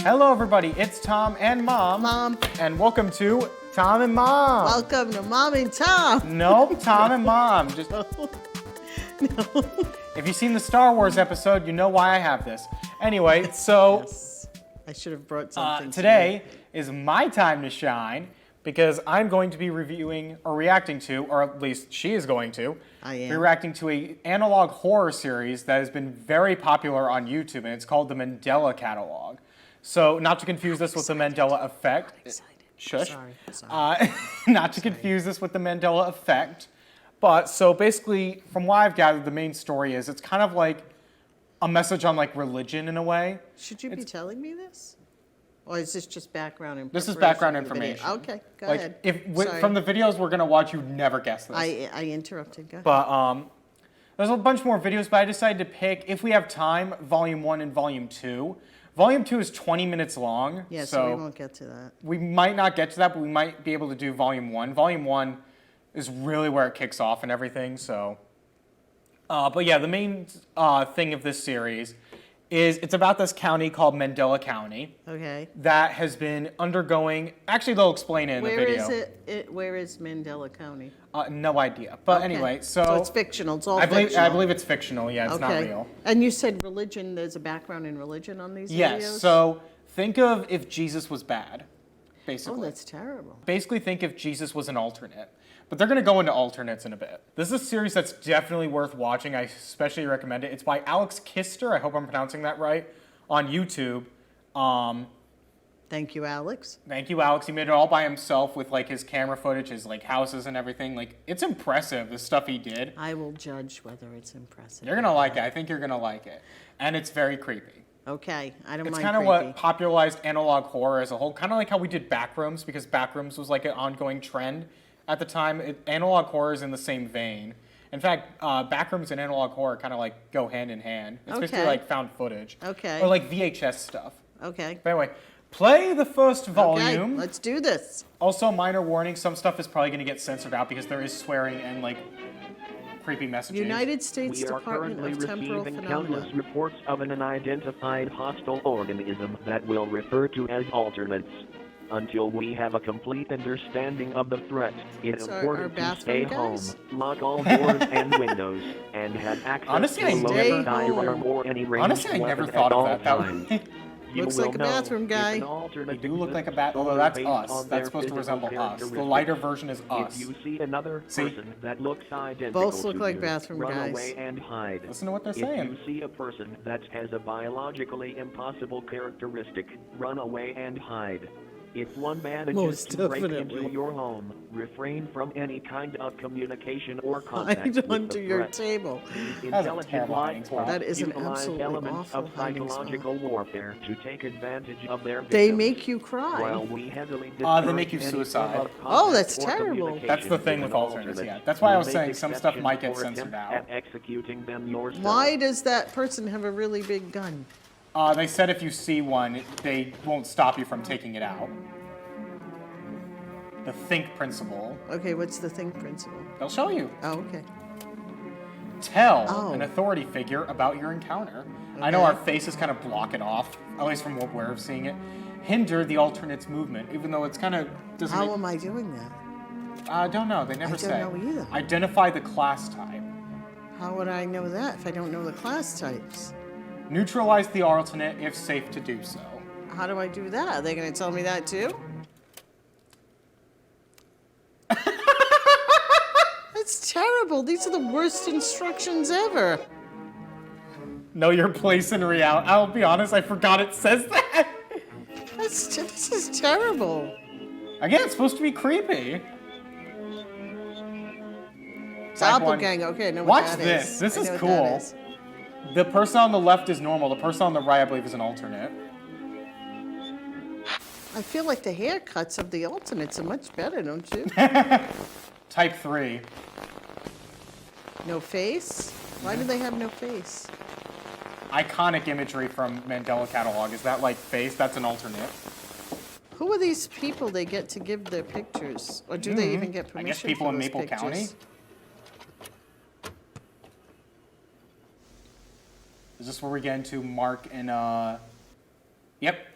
Hello, everybody. It's Tom and Mom. Mom. And welcome to Tom and Mom. Welcome to Mom and Tom. Nope, Tom and Mom. Just No. if you've seen the Star Wars episode, you know why I have this. Anyway, so Yes. I should have brought something. today is my time to shine because I'm going to be reviewing or reacting to, or at least she is going to, I am. be reacting to a analog horror series that has been very popular on YouTube, and it's called the Mandela Catalogue. So, not to confuse this with the Mandela Effect. Excited. Shush. Sorry. Not to confuse this with the Mandela Effect. But, so basically, from what I've gathered, the main story is it's kind of like a message on like religion in a way. Should you be telling me this? Or is this just background information? This is background for the video? information. Okay, go Like, ahead. if Sorry. from the videos we're gonna watch, you'd never guess this. I interrupted. Go ahead. But there's a bunch more videos, but I decided to pick, if we have time, Volume 1 and Volume 2. Volume 2 is 20 minutes long. Yeah, so we won't get to that. We might not get to that, but we might be able to do Volume 1. Volume 1 is really where it kicks off and everything, so. But yeah, the main thing of this series is it's about this county called Mandela County Okay. that has been undergoing, actually they'll explain it in the video. Where is Mandela County? No idea. But Okay. anyway, So it's fictional. It's all I fictional. believe it's fictional, yeah, it's not Okay. real. And you said religion, there's a background in religion on these videos? Yes, so think of if Jesus was bad, Oh, basically. that's terrible. Basically think if Jesus was an alternate. But they're going to go into alternates in a bit. This is a series that's definitely worth watching. I especially recommend it. It's by AlexxKister. I hope I'm pronouncing that right. On YouTube. Thank you, Alex. Thank you, Alex. He made it all by himself with like his camera footage, his like houses and everything. Like, it's impressive, the stuff he did. I will judge whether it's impressive. You're going to like it. I think you're going to like it. And it's very creepy. Okay, I don't It's mind kind of creepy. what popularized analog horror as a whole. Kind of like how we did Backrooms, because Backrooms was like an ongoing trend at the time. Analog horror is in the same vein. In fact, Backrooms and analog horror kind of like go hand in hand. It's basically Okay. like found footage. Okay. Or like VHS stuff. Okay. But anyway, play the first Okay, volume. let's do this. Also, minor warning, some stuff is probably going to get censored out because there is swearing and like creepy messages. United States We are Department currently of Temporal receiving Phenomena. countless reports of an unidentified hostile organism that we'll refer to as alternates. Until we have a complete understanding of the threat, it's So our important to bathroom stay home, guys? lock all doors and windows, and have access Honestly, I to a never- firearm or any ranged Honestly, I never weapon thought at of all that. times. You Looks will like a know bathroom if guy. an alternate They do look like a exists bat, although solely that's based us. on That's their supposed to physical resemble us. The characteristics. lighter version is If us. you see another See? person that looks identical Both look to like you, bathroom run guys. away and hide. Listen to what they're If saying. you see a person that has a biologically impossible characteristic, run away and hide. If one manages Most to break definitely. into your home, refrain from any kind of communication or Hide contact with under the your threat. table. Intelligent terrible hiding life spot. forms That is an utilize absolutely elements awful of hiding spot. psychological warfare to take advantage of their They victims. make you cry. While we heavily They make you discourage any suicide. form of Oh, that's contact or terrible. communication That's the thing with with an alternates, alternate. yeah. That's why I was We'll saying make some stuff might get exceptions for censored attempt out. At executing them yourself. Why does that person have a really big gun? They said if you see one, they won't stop you from taking it out. The think principle. Okay, what's the think principle? They'll show you. Oh, okay. Tell Oh. an authority figure about your encounter. I know our Okay. faces kind of block it off, at least from what we're seeing it. Hinder the alternate's movement, even though it's kind of doesn't. How am I doing that? I don't know. They never I don't say. know either. Identify the class type. How would I know that if I don't know the class types? Neutralize the alternate if safe to do so. How do I do that? Are they going to tell me that too? That's terrible. These are the worst instructions ever. Know your place in reality. I'll be honest, I forgot it says that. This is terrible. Again, it's supposed to be creepy. Doppelganger. Okay, I know what Watch that this. is. This I is know what cool. that is. The person on the left is normal. The person on the right, I believe, is an alternate. I feel like the haircuts of the alternates are much better, don't you? Type 3. No face? Why do they have no face? Iconic imagery from Mandela Catalogue. Is that like face? That's an alternate. Who are these people they get to give their pictures? Or do they even get permission I guess people for in those Maple pictures? County. Is this where we get into Mark and, Yep.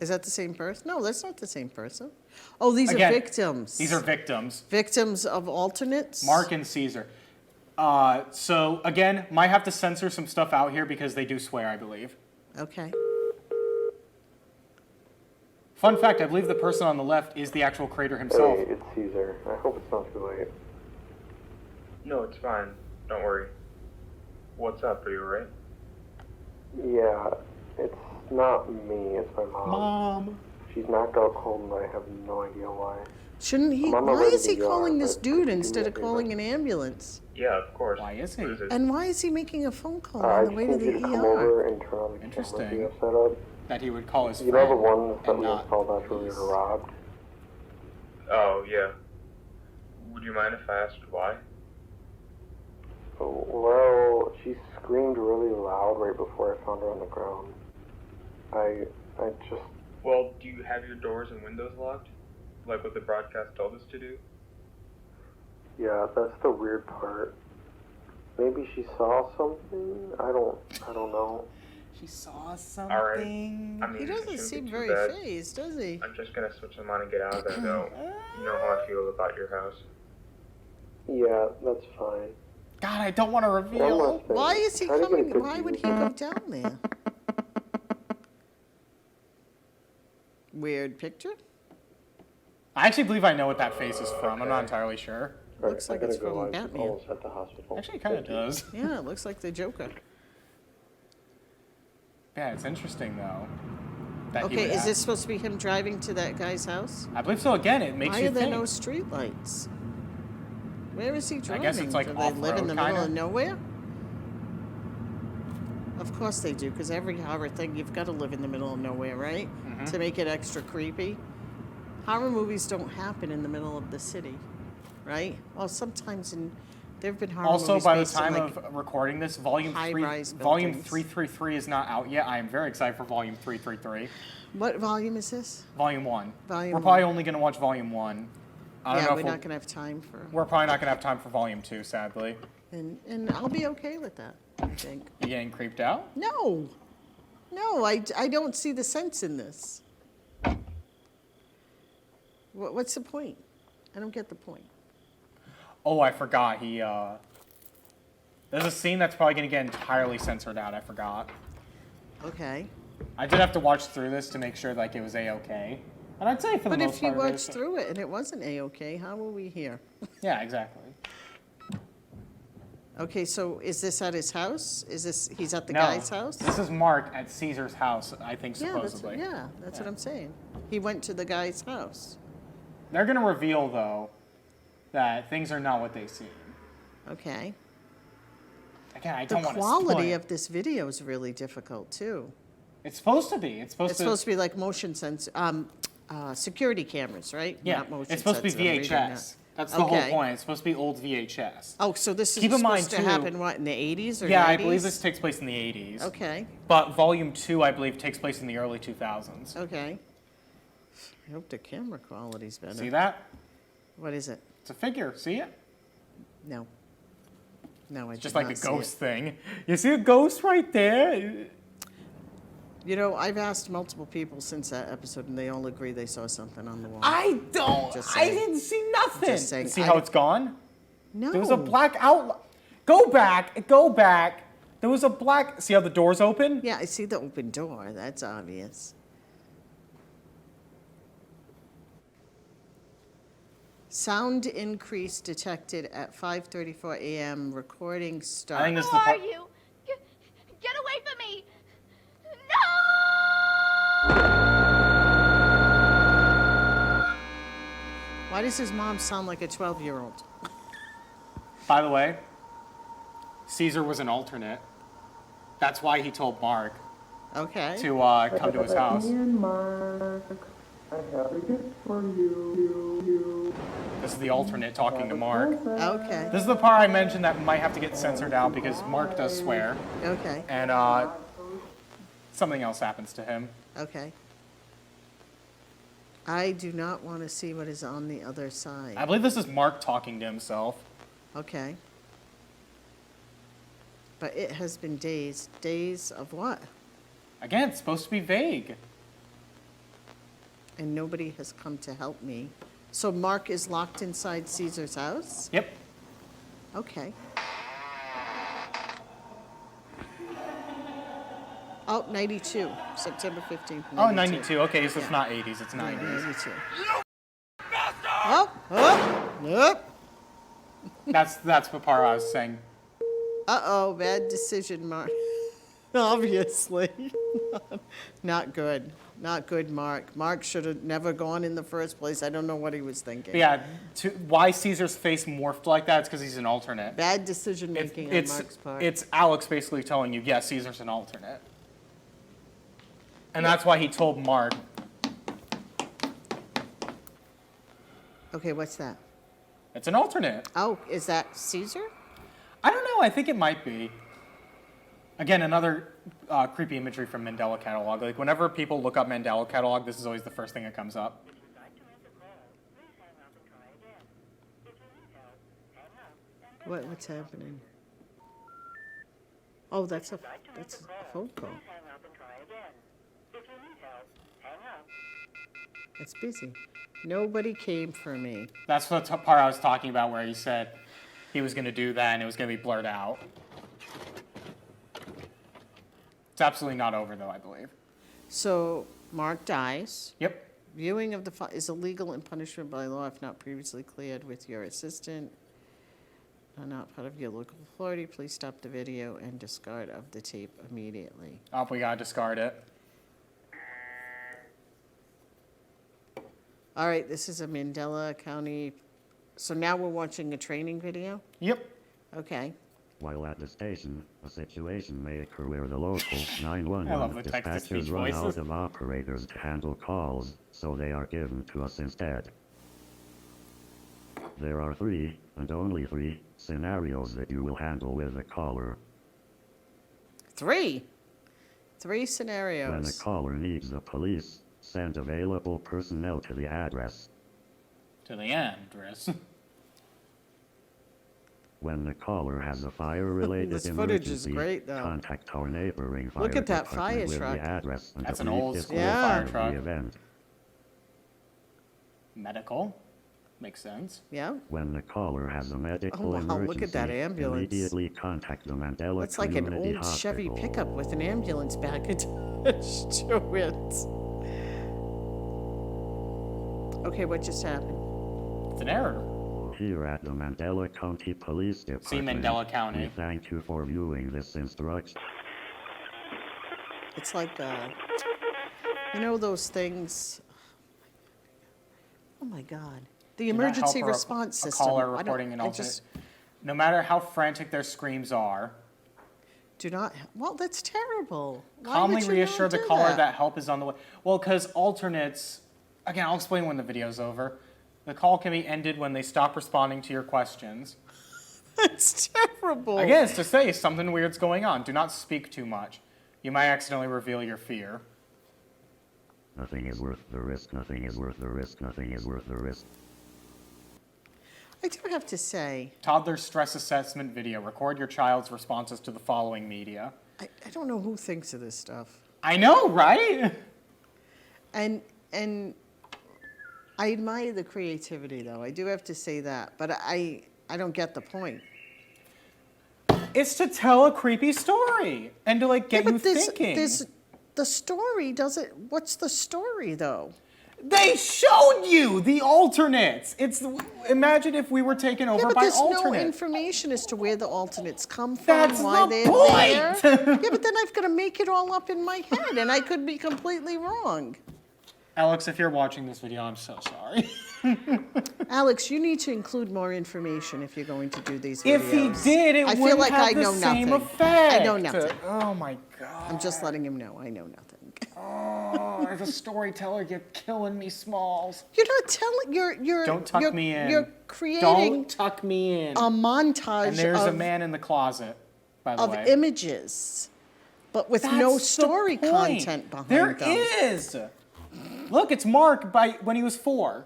Is that the same person? No, that's not the same person. Oh, these Again, are victims. These are victims. Victims of alternates? Mark and Caesar. So, again, might have to censor some stuff out here because they do swear, I believe. Okay. Fun fact, I believe the person on the left is the actual creator himself. Hey, it's Caesar. I hope it's not too late. No, it's fine. Don't worry. What's up? Are you alright? Yeah, it's not me, it's my mom. Mom. She's knocked out cold and I have no idea why. Shouldn't he? I'm on my Why way is to he the ER, calling this but dude do me instead a of favor. calling an ambulance? Yeah, of course. Why is he? What is it? And why is he making a phone call I on the just way to need you the to come ER? over and turn on the camera Interesting. you have set up. That he would call his You friend. know the one that and we not installed after we police. were robbed? Oh, yeah. Would you mind if I asked why? Oh, well, she screamed really loud right before I found her on the ground. I just... Well, do you have your doors and windows locked? Like what the broadcast told us to do? Yeah, that's the weird part. Maybe she saw something? I don't know. She saw something. Alright. I mean, He it doesn't shouldn't seem be too very bad. phased, does he? I'm just gonna switch them on and get out of there, though. You know how I feel about your house. Yeah, that's fine. God, I don't want to One reveal. last thing. Why is he Try to get a coming? good Why view. would he go down there? Weird picture? I actually believe I know what that face is from. I'm not entirely sure. Alright, Looks I like gotta it's go. from I'm Batman. almost at the hospital. Actually, it kind of Thank you. does. Yeah, it looks like the Joker. Yeah, it's interesting though. that he Okay, would is have. this supposed to be him driving to that guy's house? I believe so. Again, it makes Why you are there think. no streetlights? Where is he driving? guess it's like Do they live in off-road, the middle kinda? of nowhere? Of course they do, because every horror thing, you've got to live in the middle of nowhere, right? Mm-hmm. To make it extra creepy. Horror movies don't happen in the middle of the city, right? Well, sometimes there have been horror Also, movies by the based in, time like, of recording this, volume high-rise 333 is not out yet. I am very excited for volume 333. what volume is this? Volume 1. Volume We're probably one. only going to watch volume 1. I don't Yeah, know we're if not going to have time for, we're probably not going to have time for volume 2, sadly. and I'll be okay with that, I think. You getting creeped out? No, I don't see the sense in this. What's the point? I don't get the point. Oh, I forgot. There's a scene that's probably going to get entirely censored out. I forgot. Okay. I did have to watch through this to make sure like it was A-okay. And I'd say for the But most if you part it watched is. through it and it wasn't A-okay, how were we here? Yeah, exactly. Okay, so is this at his house? He's at the No, guy's house? this is Mark at Caesar's house, I think, Yeah, supposedly. that's what I'm saying. He went to the guy's house. They're going to reveal, though, that things are not what they seem. Okay. Again, I The don't want to quality of this video is really difficult too. It's supposed to be. It's supposed It's to. supposed to be like motion security cameras, right? Yeah, Not motion it's supposed to be sensor, I'm reading that. VHS. That's the whole Okay. point. It's supposed to be old VHS. Oh, so this is Keep in mind, supposed to too- happen, what, in the 80s or 90s? Yeah, I believe this takes place in the 80s. Okay, But Volume 2, I believe, takes place in the early 2000s. okay. I hope the camera quality's better. See that? What is it? It's a figure. See it? No. No, I It's did just like not a see ghost it. thing. You see a ghost right there? You know, I've asked multiple people since that episode, and they all agree they saw something on the wall. I don't. Just I saying. didn't see nothing. Just saying. See how it's gone? No. There was a black outline. Go back. Go back. There was a black. See how the door's open? Yeah, I see the open door. That's obvious. Sound increase detected at 5:34 a.m. Recording start. I think this is Who the are part. you? Get away from me! No! Why does his mom sound like a 12-year-old? By the way, Caesar was an alternate. That's why he told Mark Okay. to come to his house. And Mark, I have a gift for you. This is the alternate talking to Mark. Okay. This is the part I mentioned that might have to get censored out because Mark does swear, Okay. and something else happens to him. Okay. I do not want to see what is on the other side. I believe this is Mark talking to himself. Okay. But it has been days. Days of what? Again, it's supposed to be vague. and nobody has come to help me. So Mark is locked inside Caesar's house? Yep. Okay. Oh, 92, September 15th, 92. Oh, 92. Okay, so it's not 80s, it's Yeah, 90s. 92. Oh. That's what part I was saying. Uh-oh, bad decision, Mark. Obviously. Not good. Not good, Mark. Mark should have never gone in the first place. I don't know what he was thinking. But yeah, why Caesar's face morphed like that is because he's an alternate. Bad decision making on Mark's part. It's Alex basically telling you, yeah, Caesar's an alternate. And that's why he told Mark. Okay, what's that? It's an alternate. Oh, is that Caesar? I don't know. I think it might be. Again, another creepy imagery from Mandela Catalogue. Like, whenever people look up Mandela Catalogue, this is always the first thing that comes up. What's happening? Oh, that's a phone call. It's busy. Nobody came for me. That's the part I was talking about where he said he was going to do that and it was going to be blurred out. It's absolutely not over, though, I believe. So Mark dies. Yep. Viewing of the is illegal and punishment by law if not previously cleared with your assistant. Not part of your local authority. Please stop the video and discard of the tape immediately. Oh, we got to discard it. All right, this is a Mandela County. So now we're watching a training video? Yep. Okay. While at the station, a situation may occur where the local I love 911 the text-to-speech dispatchers run voices. out of operators to handle calls, so they are given to us instead. There are 3, and only 3, scenarios that you will handle with a caller. 3 When a scenarios. caller needs the police, send available personnel to the address. To the address. When the caller has a fire-related This footage is emergency, great, though. contact our neighboring fire Look at that department fire with truck. the address and That's a an brief old school Yeah. fire description truck. of the event. Medical. Makes sense. Yeah. When the caller has a medical Oh, wow, emergency, look at that ambulance. immediately contact the Mandela It's like an Community old Chevy Hospital. pickup with an ambulance back attached to it. Okay, what just happened? It's an error. Here at the Mandela County Police Department, Mandela County. we thank you for viewing this instruction. It's like, you know those things? Oh my God. The Do not help emergency a- response a system. caller I don't- reporting an I alternate. just No matter how frantic their screams are, do not, well, that's terrible. Why calmly would you reassure not the do caller that? that help is on the way. Well, because alternates, again, I'll explain when the video's over. The call can be ended when they stop responding to your questions. That's terrible. Again, it's to say something weird's going on. Do not speak too much. You might accidentally reveal your fear. Nothing is worth the risk, nothing is worth the risk, nothing is worth the risk. I do have to say, Toddler stress assessment video. Record your child's responses to the following media. I don't know who thinks of this stuff. I know, right? And I admire the creativity, though. I do have to say that. But I don't get the point. It's to tell a creepy story and to like get you thinking. The story doesn't. What's the story, though? They showed you the alternates. Imagine if we were taken Yeah, over but by there's no alternates. information as to where the alternates come from, That's why the they're point! there. Yeah, but then I've got to make it all up in my head, and I could be completely wrong. Alex, if you're watching this video, I'm so sorry. Alex, you need to include more information if you're going to do these videos. If he did, it I wouldn't feel like have I the know same nothing. effect. I know nothing. Oh my god. I'm just letting him know I know nothing. Oh, as a storyteller, you're killing me, Smalls. You're not telling. You're. Don't tuck you're, me in. You're creating Don't tuck me in. a montage And there's a of, man in the closet, by the of way. images, but with no That's the story point. content behind There them. is. Look, it's Mark when he was 4.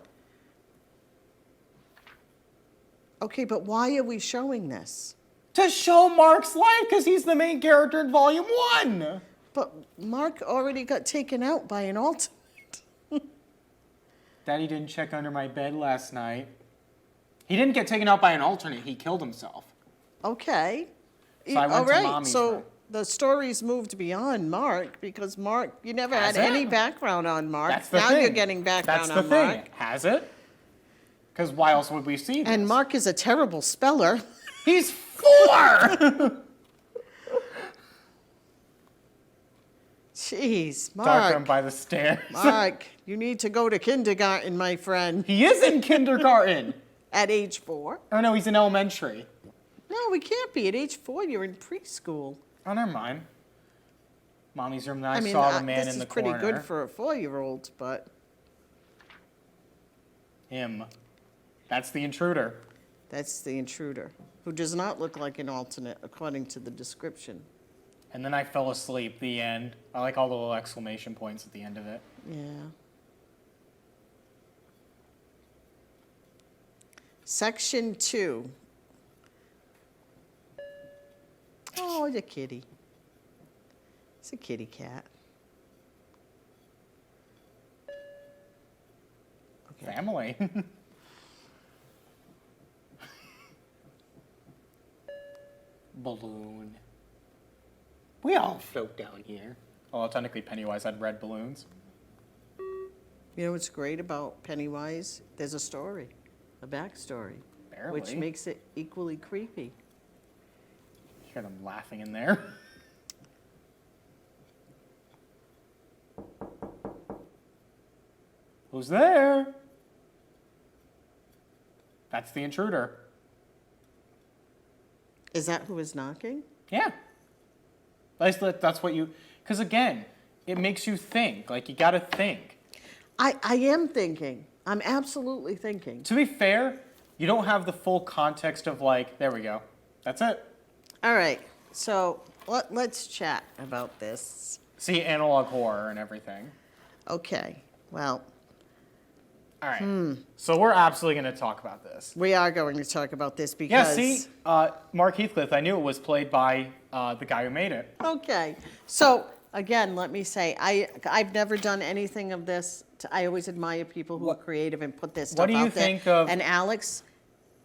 Okay, but why are we showing this? To show Mark's life, because he's the main character in Volume 1. But Mark already got taken out by an alternate. Daddy didn't check under my bed last night. He didn't get taken out by an alternate. He killed himself. Okay. So I went All to right, Mommy's so room. the story's moved beyond Mark, because Mark, you never Has had it? any background on Mark. That's the Now thing. you're getting background That's the on thing. Mark. Has it? Because why else would we see this? And Mark is a terrible speller. He's 4! Jeez, Talk to him Mark. by the stairs. Mark, you need to go to kindergarten, my friend, He is in kindergarten. at age 4. Oh no, he's in elementary. No, we can't be. At age 4, you're in preschool. Oh, never mind. Mommy's room. Then I, I mean, saw the man this in the is pretty corner. good for a 4-year-old, but Him. That's the intruder. that's the intruder, who does not look like an alternate, according to the description. And then I fell asleep. The end. I like all the little exclamation points at the end of it. Yeah. Section 2. Oh, the kitty. It's a kitty cat. Okay. Family. Balloon. We all float down here. Well, technically Pennywise had red balloons. You know what's great about Pennywise? There's a story, a backstory, which Barely. makes it equally creepy. You hear them laughing in there. Who's there? That's the intruder. Is that who is knocking? Yeah. That's what you... Because again, it makes you think. Like, you gotta think. I am thinking. I'm absolutely thinking. To be fair, you don't have the full context of like, there we go. That's it. All right, so let's chat about this. See analog horror and everything. Okay, well, All right. So we're absolutely going to talk about this. we are going to talk about this Yeah, because... see, Mark Heathcliff, I knew it was played by the guy who made it. Okay, so again, let me say, I've never done anything of this. I always admire people who are creative and put their stuff out do there. you think of- And Alex,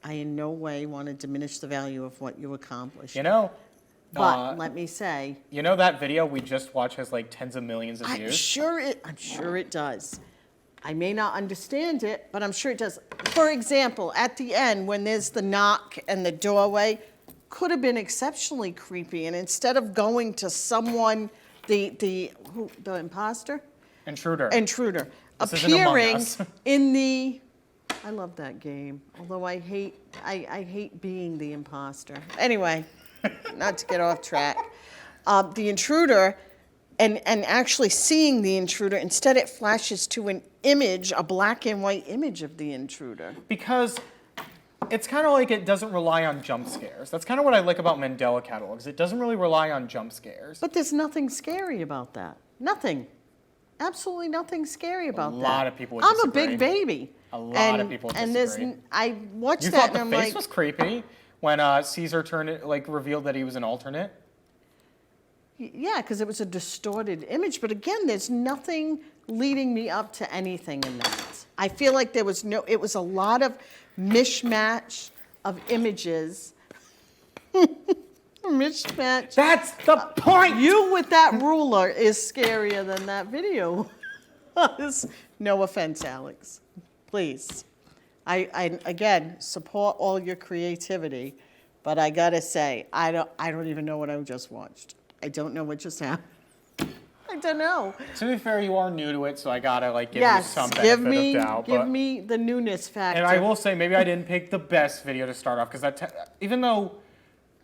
I in no way want to diminish the value of what you accomplished. You know? But let me say, You know that video we just watched has like tens of millions of I'm views? sure it does. I may not understand it, but I'm sure it does. For example, at the end, when there's the knock and the doorway, could have been exceptionally creepy. And instead of going to someone, the imposter? Intruder. Intruder. This isn't Among Appearing Us. in the, I love that game, although I hate being the imposter. Anyway, not to get off track. The intruder, and actually seeing the intruder, instead it flashes to an image, a black and white image of the intruder. Because it's kind of like it doesn't rely on jump scares. That's kind of what I like about Mandela Catalogues. It doesn't really rely on jump scares. But there's nothing scary about that. Nothing. Absolutely nothing scary about that. lot of people would I'm disagree. a big baby. A lot of people would disagree. I watched You that thought and the I'm face like, was creepy when Caesar revealed that he was an alternate? yeah, because it was a distorted image. But again, there's nothing leading me up to anything in that. I feel like it was a lot of mishmash of images. Mishmash. That's the point! You with that ruler is scarier than that video was. No offense, Alex. Please. I again support all your creativity, but I gotta say, I don't even know what I just watched. I don't know what just happened. I don't know. To be fair, you are new to it, so I gotta give you Yes, some benefit of doubt. give but- me the newness factor. And I will say, maybe I didn't pick the best video to start off, because even though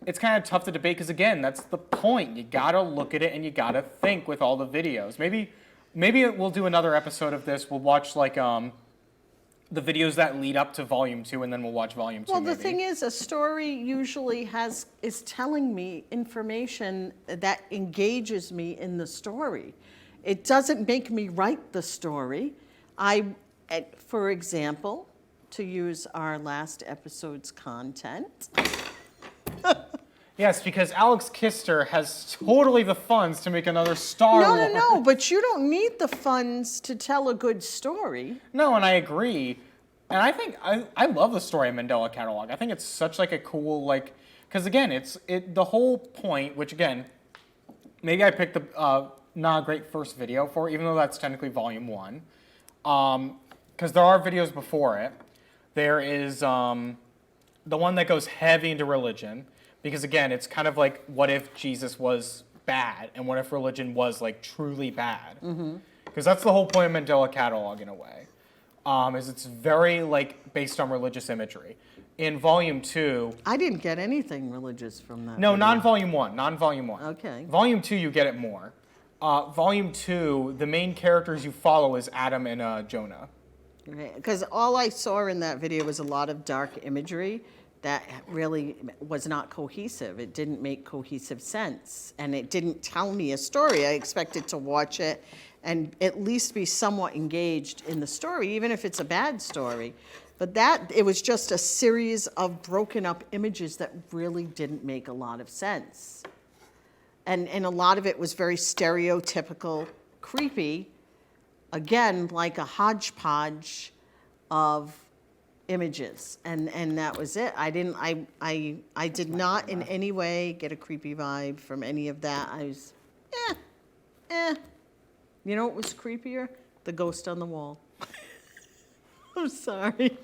it's kind of tough to debate, because again, that's the point. You gotta look at it and you gotta think with all the videos. Maybe we'll do another episode of this. We'll watch the videos that lead up to Volume 2, and then we'll watch Volume 2. Well, the maybe. thing is, a story usually is telling me information that engages me in the story. It doesn't make me write the story. For example, to use our last episode's content. Yes, because AlexxKister has totally the funds to make another Star Wars. No, but you don't need the funds to tell a good story. No, and I agree. And I think I love the story of Mandela Catalogue. I think it's such like a cool like, because again, it's the whole point. Which again, maybe I picked the not a great first video for it, even though that's technically volume 1. Because there are videos before it. There is the one that goes heavy into religion. Because again, it's kind of like, what if Jesus was bad, and what if religion was like truly bad? Because that's the whole point of Mandela Catalogue in a way. Is it's very like based on religious imagery. In volume 2, I didn't get anything religious from that. no, video. non-volume 1, non-volume 1. Okay. Volume 2, you get it more. Volume 2, the main characters you follow is Adam and Jonah. Because all I saw in that video was a lot of dark imagery that really was not cohesive. It didn't make cohesive sense, and it didn't tell me a story. I expected to watch it and at least be somewhat engaged in the story, even if it's a bad story. But it was just a series of broken up images that really didn't make a lot of sense. And a lot of it was very stereotypical, creepy, again, like a hodgepodge of images. And that was it. I did not in any way get a creepy vibe from any of that. I was, You know what was creepier? The ghost on the wall. I'm sorry.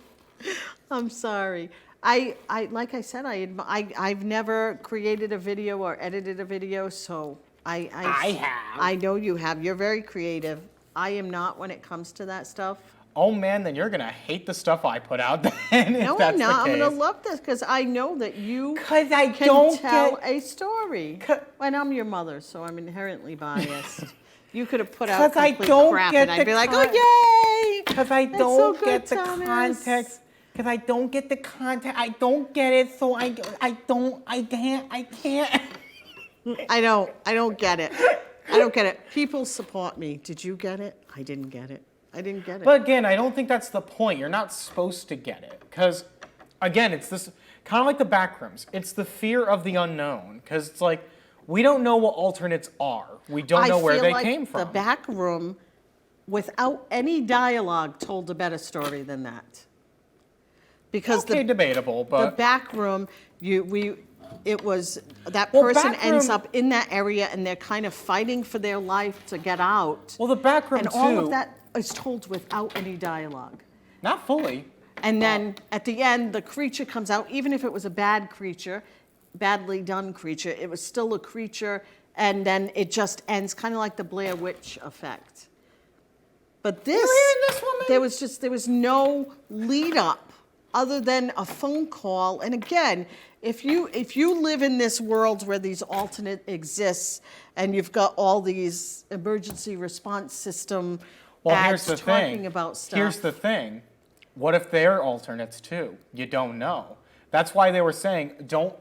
I'm sorry. Like I said, I've never created a video or edited a video, so I have. I know you have. You're very creative. I am not when it comes to that stuff. Oh man, then you're gonna hate the stuff I put out then. No, if that's I'm not. The I'm case. gonna love this because I know that you 'Cause I can don't tell get- a story. And I'm your mother, so I'm inherently biased. You could have put out 'Cause I complete don't crap, get and I'd the be like, con- "Oh yay!" Because I That's don't so get good, the Thomas. context. Because I don't get the context. I don't get it. So I can't. I don't get it. I don't get it. People support me. Did you get it? I didn't get it. I didn't get it. But again, I don't think that's the point. You're not supposed to get it. Because, again, it's this kind of like the backrooms. It's the fear of the unknown. Because it's like, we don't know what alternates are. We don't know where they came from. The back room, without any dialogue, told a better story than that. Because Okay, debatable, the but back room, it was that Well, person back ends room- up in that area and they're kind of fighting for their life to get out. well, the backroom And too. all of that is told without any dialogue. Not fully. And then at the end, the creature comes out, even if it was a bad creature, badly done creature, it was still a creature, and then it just ends kind of like the Blair Witch effect. But this, this woman? there was no lead up other than a phone call. And again, if you live in this world where these alternate exists and you've got all these emergency response system Well, ads here's the talking thing. about stuff. Here's the thing. What if they're alternates too? You don't know. That's why they were saying don't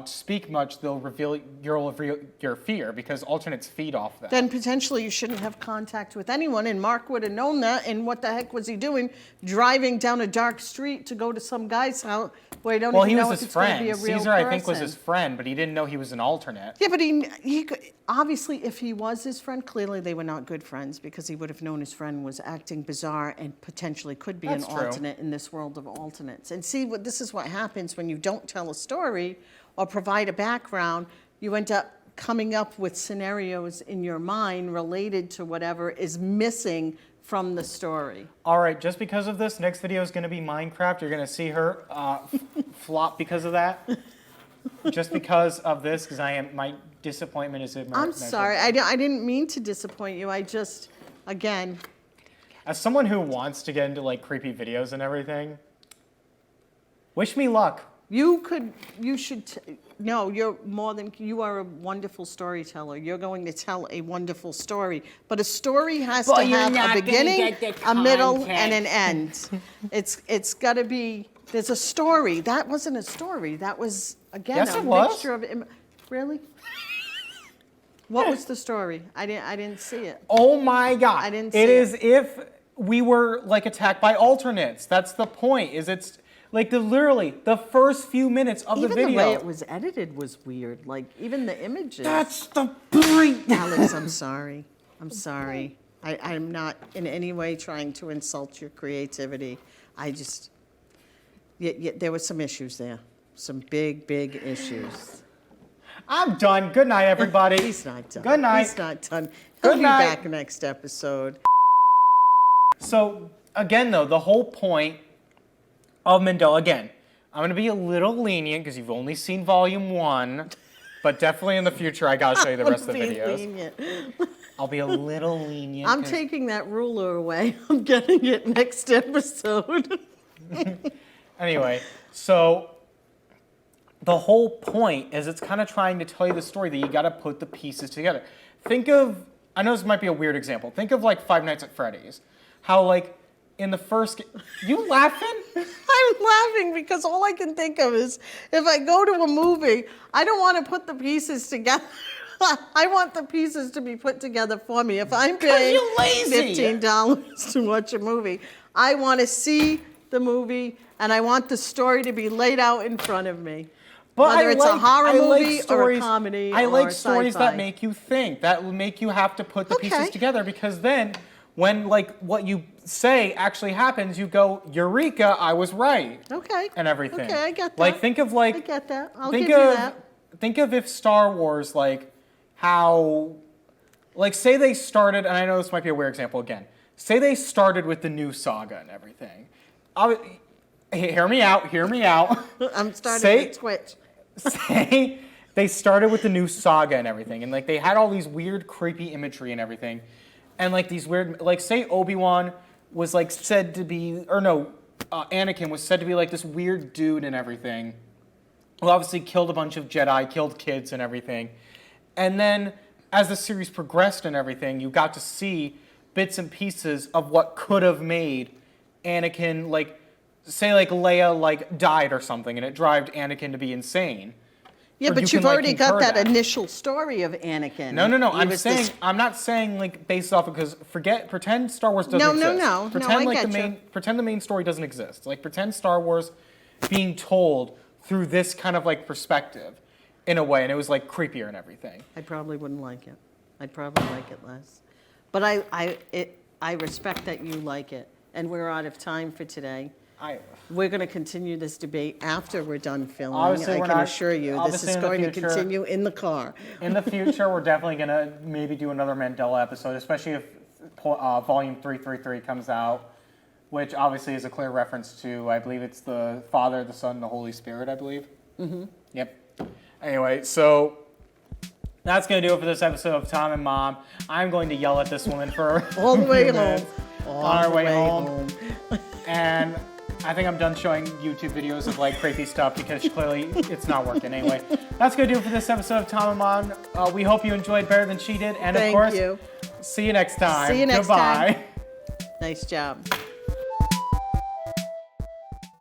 speak much. You'll reveal your fear because alternates feed off that. Then potentially you shouldn't have contact with anyone, and Mark would have known that, and what the heck was he doing driving down a dark street to go to some guy's house where he don't well, even he know was if his it's going to be friend. a real Caesar, person. I think, was his friend, but he didn't know he was an alternate. Yeah, but he could, obviously, if he was his friend, clearly they were not good friends because he would have known his friend was acting bizarre and potentially could be That's an true. alternate in this world of alternates. And see, this is what happens when you don't tell a story or provide a background. You end up coming up with scenarios in your mind related to whatever is missing from the story. All right, just because of this, next video is going to be Minecraft. You're going to see her flop because of that. Just because of this, because my disappointment is immeasurable. I'm sorry, I didn't mean to disappoint you. I just, again, As someone who wants to get into like creepy videos and everything, wish me luck. you should, no, you are a wonderful storyteller. You're going to tell a wonderful story. But a story has to you're have not a gonna beginning, get the a middle, context. and an end. It's got to be, there's a story. That wasn't a story. That was, again, Yes, a it was. mixture of, really? What was the story? I didn't see it. Oh my God! I didn't see It it. is if we were like attacked by alternates. That's the point. Is it's Like literally the first few minutes of Even the video. the way it was edited was weird. Like even the images. That's the point. Alex, I'm sorry. I'm sorry. I'm not in any way trying to insult your creativity. I just, there were some issues there. Some big, big issues. I'm done. Good night, everybody. He's not done. Good night. He's not done. He'll Good be night. back next episode. So again, though, the whole point of Mandela, again, I'm going to be a little lenient because you've only seen volume 1, but definitely in the future, I got to show you the rest of the Be videos. lenient. I'll be a little lenient. I'm 'cause- taking that ruler away. I'm getting it next episode. Anyway, so the whole point is it's kind of trying to tell you the story that you got to put the pieces together. Think of, I know this might be a weird example. Think of like Five Nights at Freddy's. How like in the first, you laughing? I'm laughing because all I can think of is if I go to a movie, I don't want to put the pieces together. I want the pieces to be put together for me. If I'm paying you're lazy. $15 to watch a movie, I want to see the movie and I want the story to be laid out in front of me. But Whether I it's a like- horror I like movie or a stories- comedy I or like stories sci-fi. that make you think, that will make you have to put the pieces Okay. together, because then when like what you say actually happens, you go, Eureka, I was right. Okay. And everything. Okay, I get that. Like think of like I get that. I'll think give you of that. think of if Star Wars, like how, like say they started, and I know this might be a weird example again, say they started with the new saga and everything. Hear me out, hear me out. I'm starting Say- with Twitch. Say they started with the new saga and everything, and like they had all these weird, creepy imagery and everything, and like these weird, like say Obi-Wan was like said to be, or no, Anakin was said to be like this weird dude and everything, who obviously killed a bunch of Jedi, killed kids and everything, and then as the series progressed and everything, you got to see bits and pieces of what could have made Anakin, like, say like Leia like died or something, and it drove Anakin to be insane. Yeah, Or but you you've can, like, already got concur that that. initial story of Anakin. No. He I'm was saying this- I'm not saying like based off of, because pretend Star Wars doesn't No, exist. no. Pretend I like get the you. main pretend the main story doesn't exist. Like pretend Star Wars being told through this kind of like perspective in a way, and it was like creepier and everything. I probably wouldn't like it. I'd probably like it less. But I respect that you like it. And we're out of time for today. We're going to continue this debate after we're done filming. Obviously, I we're can not- assure you, this obviously is in the going to future- continue in the car. In the future, we're definitely gonna maybe do another Mandela episode, especially if Volume 333 comes out, which obviously is a clear reference to, I believe it's the Father, the Son, and the Holy Spirit, I believe. Mm-hmm. Yep. Anyway, so that's gonna do it for this episode of Tom and Mom. I'm going to yell at this woman for All the a way few home. minutes All on our the way way home. And I think I'm done showing YouTube videos of like creepy stuff because clearly it's not working. Anyway, that's gonna do it for this episode of Tom and Mom. We hope you enjoyed better than she did, and Thank of course, you. see you next time. See you next Goodbye. time. Nice job.